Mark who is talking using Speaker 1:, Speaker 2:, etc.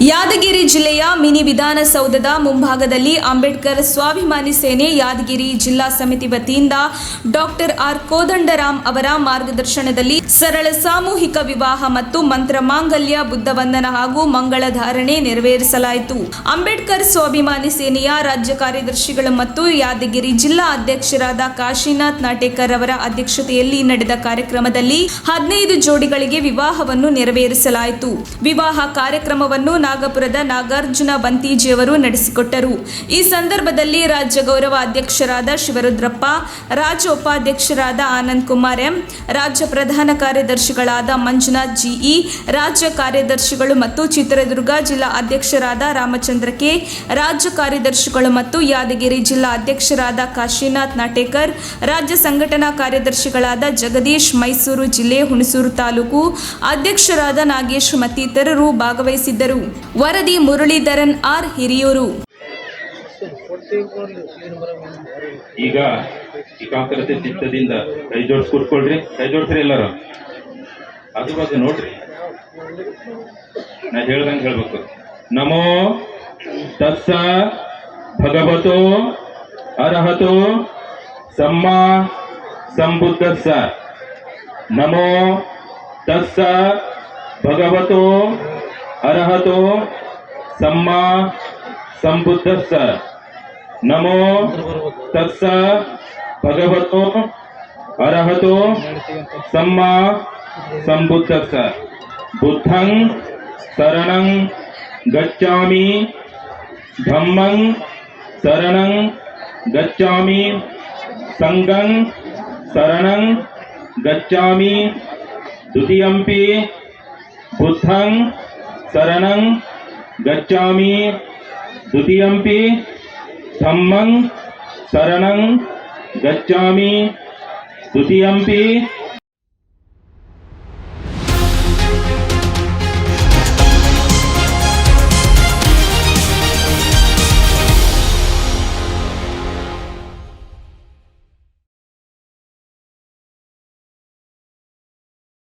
Speaker 1: ಯಾದಗಿರಿ ಜಿಲ್ಲೆಯ ಮಿನಿ ವಿಧಾನಸೌಧದ ಮುಂಭಾಗದಲ್ಲಿ ಅಂಬೇಡ್ಕರ್ ಸ್ವಾಭಿಮಾನಿ ಸೇನೆ ಯಾದಗಿರಿ ಜಿಲ್ಲಾ ಸಮಿತಿ ವತಿಯಿಂದ ಡಾಕ್ಟರ್ ಆರ್ ಕೋದಂಡರಾಮ್ ಅವರ ಮಾರ್ಗದರ್ಶನದಲ್ಲಿ ಸರಳ ಸಾಮೂಹಿಕ ವಿವಾಹ ಮತ್ತು ಮಂತ್ರ ಮಾಂಗಲ್ಯ ಬುದ್ಧ ವಂದನ ಹಾಗೂ ಮಂಗಳ ಧಾರಣೆ ನೆರವೇರಿಸಲಾಯಿತು. ಅಂಬೇಡ್ಕರ್ ಸ್ವಾಭಿಮಾನಿ ಸೇನೆಯ ರಾಜ್ಯ ಕಾರ್ಯದರ್ಶಿಗಳು ಮತ್ತು ಯಾದಗಿರಿ ಜಿಲ್ಲಾ ಅಧ್ಯಕ್ಷರಾದ ಕಾಶಿನಾಥ್ ನಾಟೇಕರ್ ಅವರ ಅಧ್ಯಕ್ಷತೆಯಲ್ಲಿ ನಡೆದ ಕಾರ್ಯಕ್ರಮದಲ್ಲಿ 15 ಜೋಡಿಗಳಿಗೆ ವಿವಾಹವನ್ನು ನೆರವೇರಿಸಲಾಯಿತು. ವಿವಾಹ ಕಾರ್ಯಕ್ರಮವನ್ನು ನಾಗಪುರದ ನಾಗಾರ್ಜುನ ಬಂತೀಜಿಯವರು ನಡೆಸಿಕೊಟ್ಟರು. ಈ ಸಂದರ್ಭದಲ್ಲಿ ರಾಜ್ಯ ಗೌರವ ಅಧ್ಯಕ್ಷರಾದ ಶಿವರುದ್ರಪ್ಪ, ರಾಜ್ಯ ಉಪಾಧ್ಯಕ್ಷರಾದ ಆನಂದ್ ಕುಮಾರ್ ಎಂ, ರಾಜ್ಯ ಪ್ರಧಾನ ಕಾರ್ಯದರ್ಶಿಗಳಾದ ಮಂಜುನಾಥ್ ಜಿಇ, ರಾಜ್ಯ ಕಾರ್ಯದರ್ಶಿಗಳು ಮತ್ತು ಚಿತ್ರದುರ್ಗ ಜಿಲ್ಲಾ ಅಧ್ಯಕ್ಷರಾದ ರಾಮಚಂದ್ರ ಕೆ, ರಾಜ್ಯ ಕಾರ್ಯದರ್ಶಿಗಳು ಮತ್ತು ಯಾದಗಿರಿ ಜಿಲ್ಲಾ ಅಧ್ಯಕ್ಷರಾದ ಕಾಶಿನಾಥ್ ನಾಟೇಕರ್, ರಾಜ್ಯ ಸಂಘಟನಾ ಕಾರ್ಯದರ್ಶಿಗಳಾದ ಜಗದೀಶ್, ಮೈಸೂರು ಜಿಲ್ಲೆ ಹುಣಸೂರು ತಾಲೂಕು ಅಧ್ಯಕ್ಷರಾದ ನಾಗೇಶ್ ಮತ್ತಿತರರು ಭಾಗವಹಿಸಿದ್ದರು. ವರದಿ ಮುರಳೀಧರನ್ ಆರ್, ಹಿರಿಯೂರು.
Speaker 2: ಈಗ ಏಕಾಗ್ರತೆ ಚಿತ್ತದಿಂದ ಕೈ ಜೋಡಿಸಿ ಕೂತ್ಕೊಳ್ರಿ. ಕೈ ಜೋಡಿಸ್ರಿ ಎಲ್ಲರೂ. ಅದು ಬಗ್ಗೆ ನೋಡ್ರಿ, ನಾ ಹೇಳ್ದಂಗೆ ಹೇಳ್ಬೇಕು. ನಮೋ ತಸ್ಸ ಭಗವತೋ ಅರ್ಹತೋ ಸಮ್ಮಾ ಸಂಬುದ್ಧಸ್ಸ. ನಮೋ ತಸ್ಸ ಭಗವತೋ ಅರ್ಹತೋ ಸಮ್ಮಾ ಸಂಬುದ್ಧಸ್ಸ. ನಮೋ ತಸ್ಸ ಭಗವತೋ ಅರ್ಹತೋ ಸಮ್ಮಾ ಸಂಬುದ್ಧಸ್ಸ. ಬುದ್ಧಂ ಶರಣಂ ಗಚ್ಚಾಮಿ, ಧಮ್ಮಂ ಶರಣಂ ಗಚ್ಚಾಮಿ, ಸಂಘಂ ಶರಣಂ ಗಚ್ಚಾಮಿ. ದ್ವಿತೀಯಂಪಿ ಬುದ್ಧಂ ಶರಣಂ ಗಚ್ಚಾಮಿ, ದ್ವಿತೀಯಂಪಿ ಧಮ್ಮಂ ಶರಣಂ ಗಚ್ಚಾಮಿ, ದ್ವಿತೀಯಂಪಿ